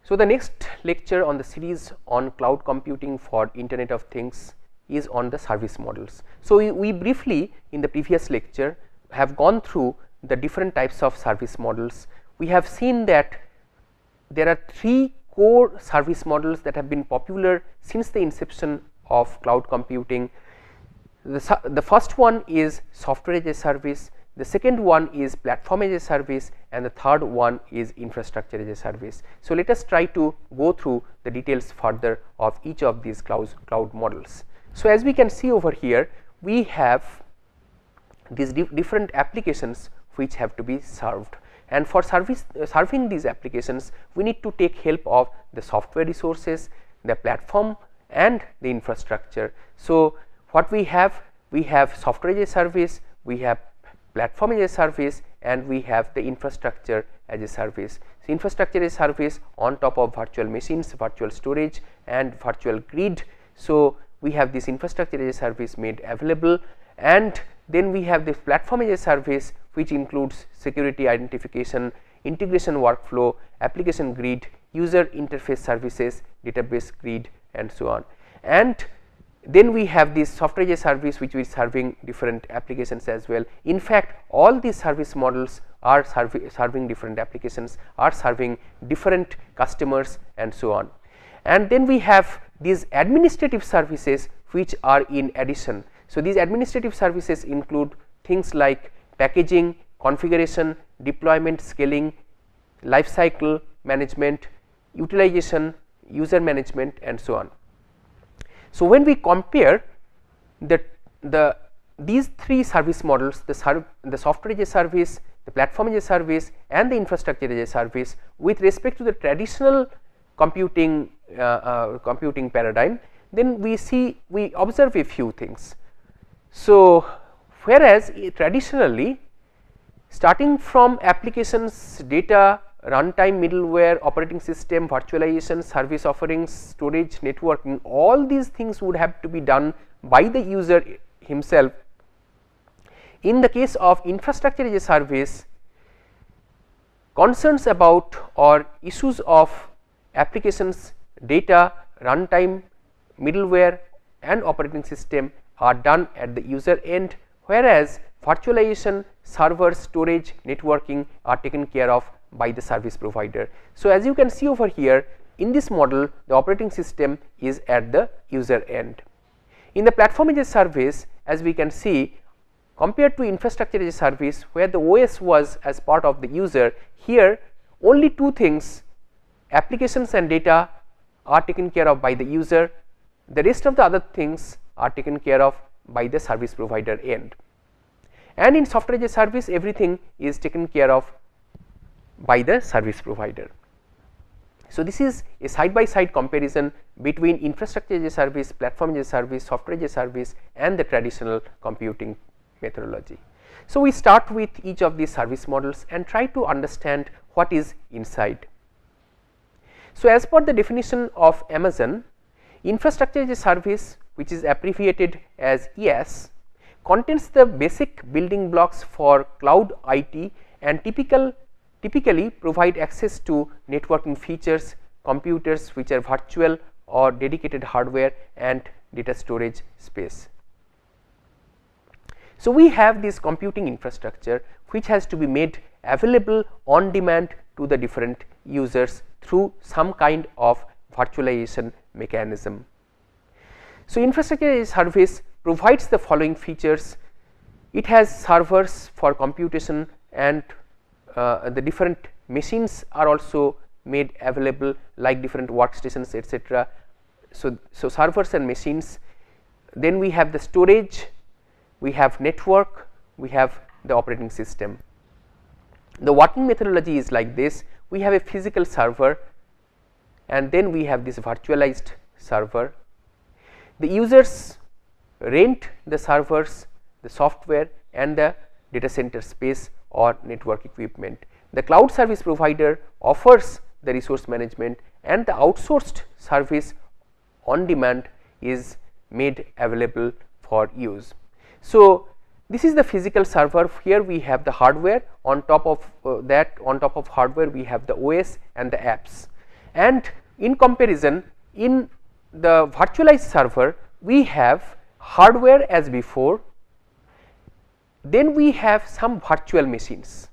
So, the next lecture on the series on cloud computing for Internet of Things is on the service models. So, we briefly in the previous lecture have gone through the different types of service models. We have seen that there are three core service models that have been popular since the inception of cloud computing. The first one is software as a service, the second one is platform as a service, and the third one is infrastructure as a service. So, let us try to go through the details further of each of these cloud models. So, as we can see over here, we have these different applications which have to be served, and for serving these applications we need to take help of the software resources, the platform and the infrastructure. So, what we have software as a service, we have platform as a service, and we have the infrastructure as a service. So, infrastructure as a service on top of virtual machines, virtual storage and virtual grid. So, we have this infrastructure as a service made available, and then we have this platform as a service which includes security identification, integration workflow, application grid, user interface services, database grid and so on. And then we have this software as a service which is serving different applications as well. In fact, all these service models are serving different applications, are serving different customers and so on. And then we have these administrative services which are in addition. So, these administrative services include things like packaging, configuration, deployment, scaling, life cycle management, utilization, user management and so on. So, when we compare these three service models, the software as a service, the platform as a service and the infrastructure as a service with respect to the traditional computing paradigm, then we observe a few things. So, whereas traditionally starting from applications, data, runtime, middleware, operating system, virtualization, service offerings, storage, networking, all these things would have to be done by the user himself. In the case of infrastructure as a service, concerns about or issues of applications, data, runtime, middleware and operating system are done at the user end, whereas virtualization, server, storage, networking are taken care of by the service provider. So, as you can see over here, in this model the operating system is at the user end. In the platform as a service, as we can see, compared to infrastructure as a service where the OS was as part of the user, here only two things, applications and data are taken care of by the user, the rest of the other things are taken care of by the service provider end. And in software as a service, everything is taken care of by the service provider. So, this is a side by side comparison between infrastructure as a service, platform as a service, software as a service and the traditional computing methodology. So, we start with each of these service models and try to understand what is inside. So, as per the definition of Amazon, infrastructure as a service, which is abbreviated as IaaS, contains the basic building blocks for cloud IT and typically provide access to networking features, computers which are virtual or dedicated hardware and data storage space. So, we have this computing infrastructure which has to be made available on demand to the different users through some kind of virtualization mechanism. So, infrastructure as a service provides the following features. It has servers for computation and the different machines are also made available like different workstations etc. So, servers and machines, then we have the storage, we have network, we have the operating system. The working methodology is like this: we have a physical server and then we have this virtualized server. The users rent the servers, the software and the data center space or network equipment. The cloud service provider offers the resource management and the outsourced service on demand is made available for use. So, this is the physical server. Here we have the hardware, on top of hardware we have the OS and the apps, and in comparison in the virtualized server we have hardware as before, then we have some virtual machines.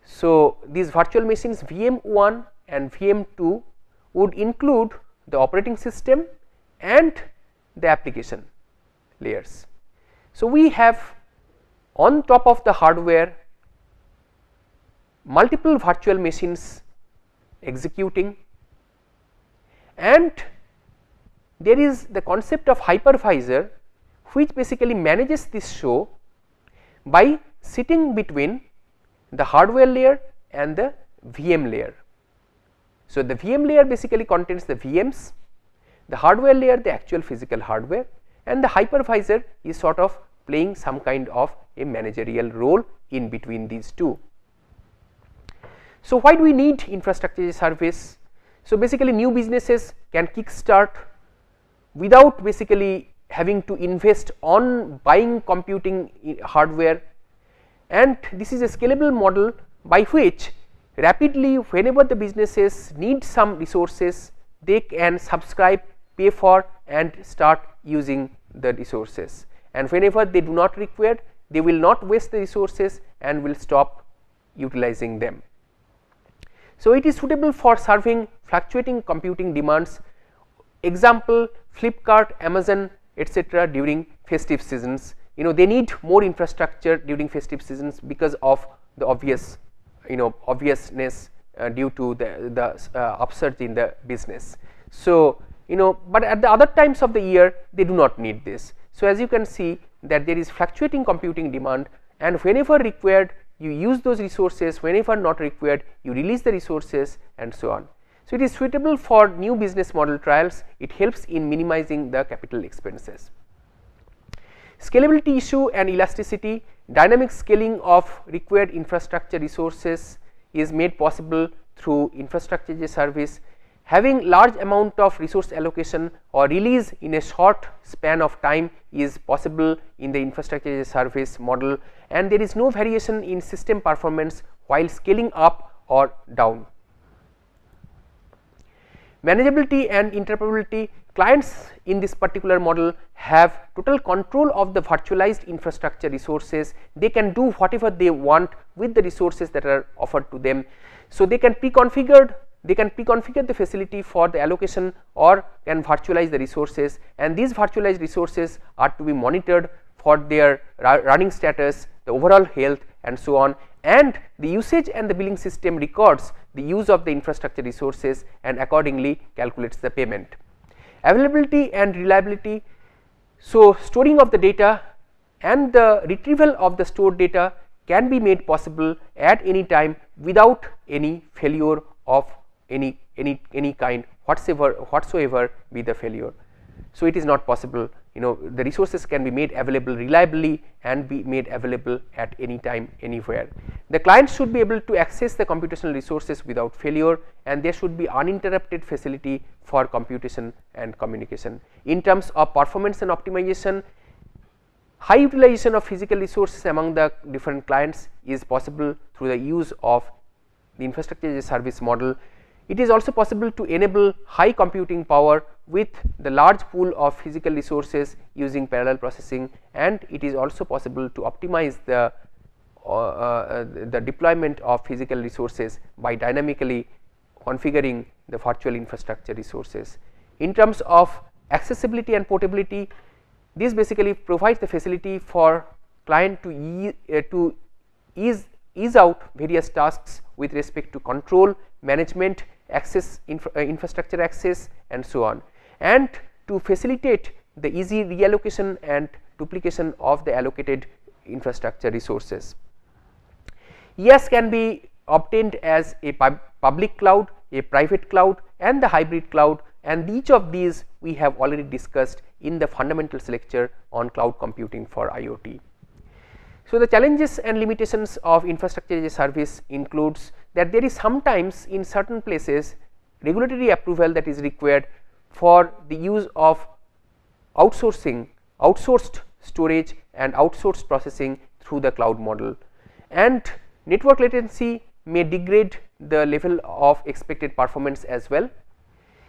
So, these virtual machines VM1 and VM2 would include the operating system and the application layers. So, we have on top of the hardware multiple virtual machines executing, and there is the concept of hypervisor which basically manages this show by sitting between the hardware layer and the VM layer. So, the VM layer basically contains the VMs, the hardware layer the actual physical hardware, and the hypervisor is sort of playing some kind of a managerial role in between these two. So, why do we need infrastructure as a service? So, basically new businesses can kickstart without basically having to invest on buying computing hardware, and this is a scalable model by which rapidly whenever the businesses need some resources they can subscribe, pay for and start using the resources, and whenever they do not require they will not waste the resources and will stop utilizing them. So, it is suitable for serving fluctuating computing demands, example Flipkart, Amazon etc. during festive seasons. They need more infrastructure during festive seasons because of the obviousness due to the upsurge in the business. So, but at the other times of the year they do not need this. So, as you can see that there is fluctuating computing demand, and whenever required you use those resources, whenever not required you release the resources and so on. So, it is suitable for new business model trials, it helps in minimizing the capital expenses. Scalability issue and elasticity, dynamic scaling of required infrastructure resources is made possible through infrastructure as a service. Having large amount of resource allocation or release in a short span of time is possible in the infrastructure as a service model, and there is no variation in system performance while scaling up or down. Manageability and interoperability, clients in this particular model have total control of the virtualized infrastructure resources, they can do whatever they want with the resources that are offered to them. So, they can pre-configure the facility for the allocation or can virtualize the resources, and these virtualized resources are to be monitored for their running status, the overall health and so on, and the usage and the billing system records the use of the infrastructure resources and accordingly calculates the payment. Availability and reliability, so storing of the data and the retrieval of the stored data can be made possible at any time without any failure of any kind whatsoever be the failure. So, it is not possible, the resources can be made available reliably and be made available at any time anywhere. The client should be able to access the computational resources without failure, and there should be uninterrupted facility for computation and communication. In terms of performance and optimization, high utilization of physical resources among the different clients is possible through the use of the infrastructure as a service model. It is also possible to enable high computing power with the large pool of physical resources using parallel processing, and it is also possible to optimize the deployment of physical resources by dynamically configuring the virtual infrastructure resources. In terms of accessibility and portability, this basically provides the facility for client to ease out various tasks with respect to control, management, access, infrastructure access and so on, and to facilitate the easy reallocation and duplication of the allocated infrastructure resources. IaaS can be obtained as a public cloud, a private cloud and the hybrid cloud, and each of these we have already discussed in the fundamentals lecture on cloud computing for IoT. So, the challenges and limitations of infrastructure as a service includes that there is sometimes in certain places regulatory approval that is required for the use of outsourced storage and outsourced processing through the cloud model, and network latency may degrade the level of expected performance as well.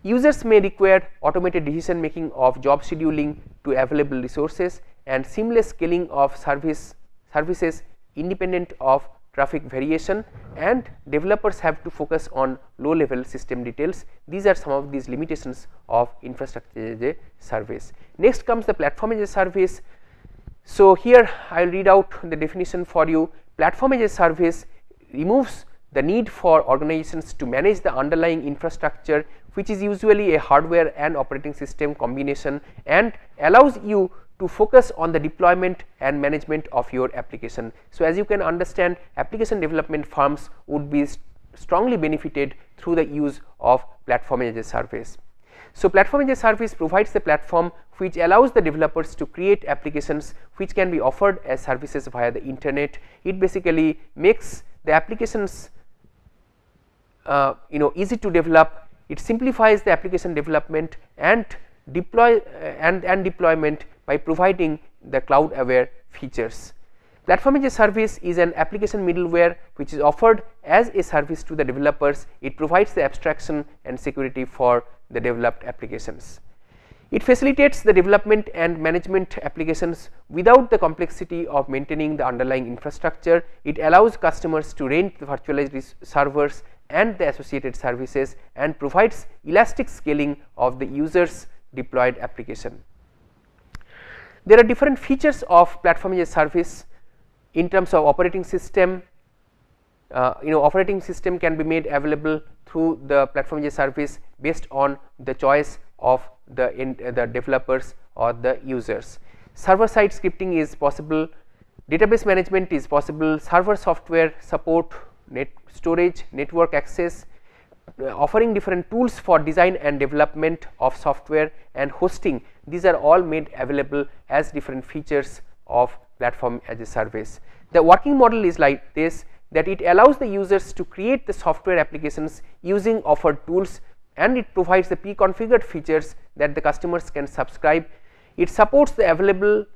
Users may require automated decision making of job scheduling to available resources and seamless scaling of services independent of traffic variation, and developers have to focus on low level system details. These are some of these limitations of infrastructure as a service. Next comes the platform as a service. So, here I will read out the definition for you. Platform as a service removes the need for organizations to manage the underlying infrastructure, which is usually a hardware and operating system combination, and allows you to focus on the deployment and management of your application. So, as you can understand, application development firms would be strongly benefited through the use of platform as a service. So, platform as a service provides the platform which allows the developers to create applications which can be offered as services via the internet. It basically makes the applications easy to develop. It simplifies the application development and deployment by providing the cloud aware features. Platform as a service is an application middleware which is offered as a service to the developers. It provides the abstraction and security for the developed applications. It facilitates the development and management applications without the complexity of maintaining the underlying infrastructure. It allows customers to rent the virtualized servers and the associated services, and provides elastic scaling of the users deployed application. There are different features of platform as a service in terms of operating system. Operating system can be made available through the platform as a service based on the choice of the developers or the users. Server side scripting is possible, database management is possible, server software support, storage, network access, offering different tools for design and development of software, and hosting. These are all made available as different features of platform as a service. The working model is like this, that it allows the users to create the software applications using offered tools, and it provides the pre-configured features that the customers can subscribe. It supports the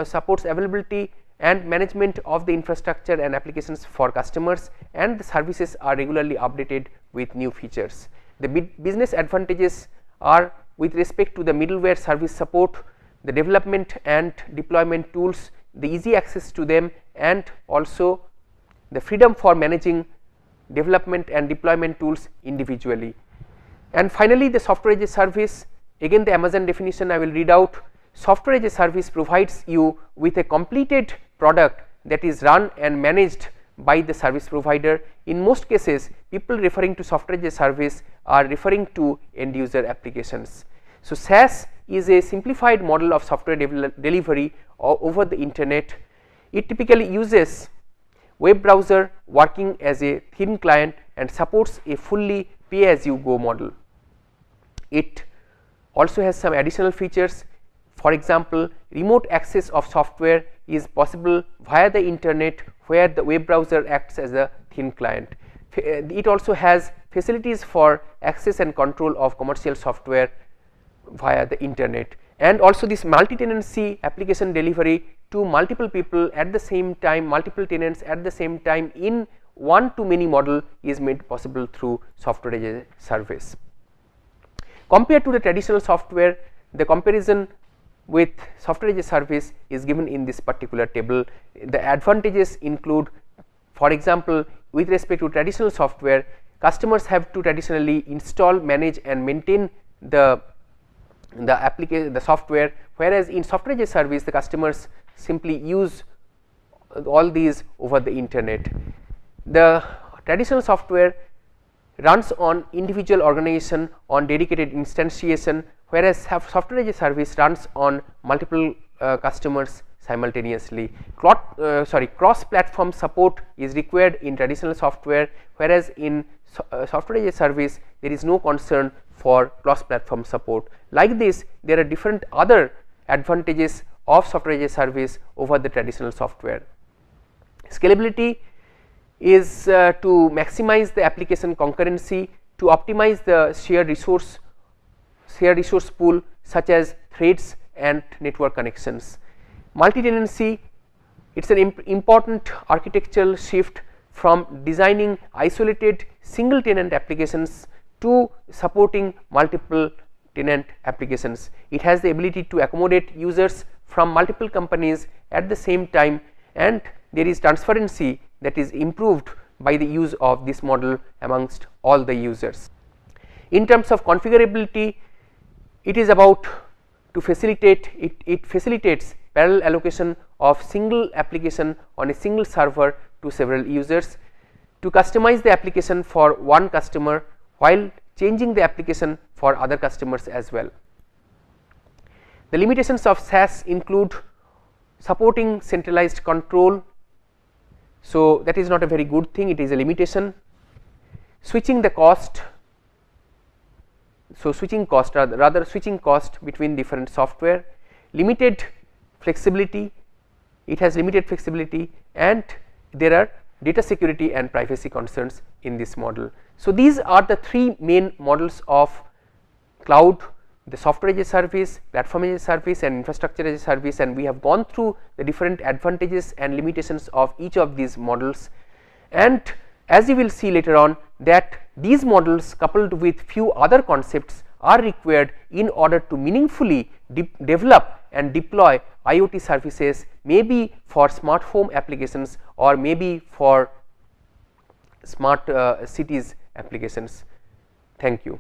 supports availability and management of the infrastructure and applications for customers, and the services are regularly updated with new features. The business advantages are with respect to the middleware service support, the development and deployment tools, the easy access to them, and also the freedom for managing development and deployment tools individually. And finally, the software as a service, again the Amazon definition I will read out. Software as a service provides you with a completed product that is run and managed by the service provider. In most cases, people referring to software as a service are referring to end user applications. So, SaaS is a simplified model of software delivery over the internet. It typically uses web browser working as a thin client and supports a fully pay as you go model. It also has some additional features. For example, remote access of software is possible via the internet, where the web browser acts as a thin client. It also has facilities for access and control of commercial software via the internet, and also this multi-tenancy application delivery to multiple people at the same time, multiple tenants at the same time in one to many model is made possible through software as a service. Compared to the traditional software, the comparison with software as a service is given in this particular table. The advantages include, for example, with respect to traditional software, customers have to traditionally install, manage and maintain the software, whereas in software as a service the customers simply use all these over the internet. The traditional software runs on individual organization on dedicated instantiation, whereas software as a service runs on multiple customers simultaneously. Cross platform support is required in traditional software, whereas in software as a service there is no concern for cross platform support. Like this, there are different other advantages of software as a service over the traditional software. Scalability is to maximize the application concurrency, to optimize the shared resource pool such as threads and network connections. Multi-tenancy It is an important architectural shift from designing isolated single tenant applications to supporting multiple tenant applications. It has the ability to accommodate users from multiple companies at the same time, and there is transparency that is improved by the use of this model amongst all the users. In terms of configurability, it is about to facilitate it facilitates parallel allocation of single application on a single server to several users, to customize the application for one customer while changing the application for other customers as well. The limitations of SaaS include supporting centralized control, so that is not a very good thing, it is a limitation. Switching the cost, so switching cost between different software, limited flexibility, it has limited flexibility, and there are data security and privacy concerns in this model. So these are the three main models of cloud: the software as a service, platform as a service, and infrastructure as a service, and we have gone through the different advantages and limitations of each of these models. And as you will see later on, that these models coupled with few other concepts are required in order to meaningfully develop and deploy IoT services, maybe for smart home applications or maybe for smart cities applications. Thank you.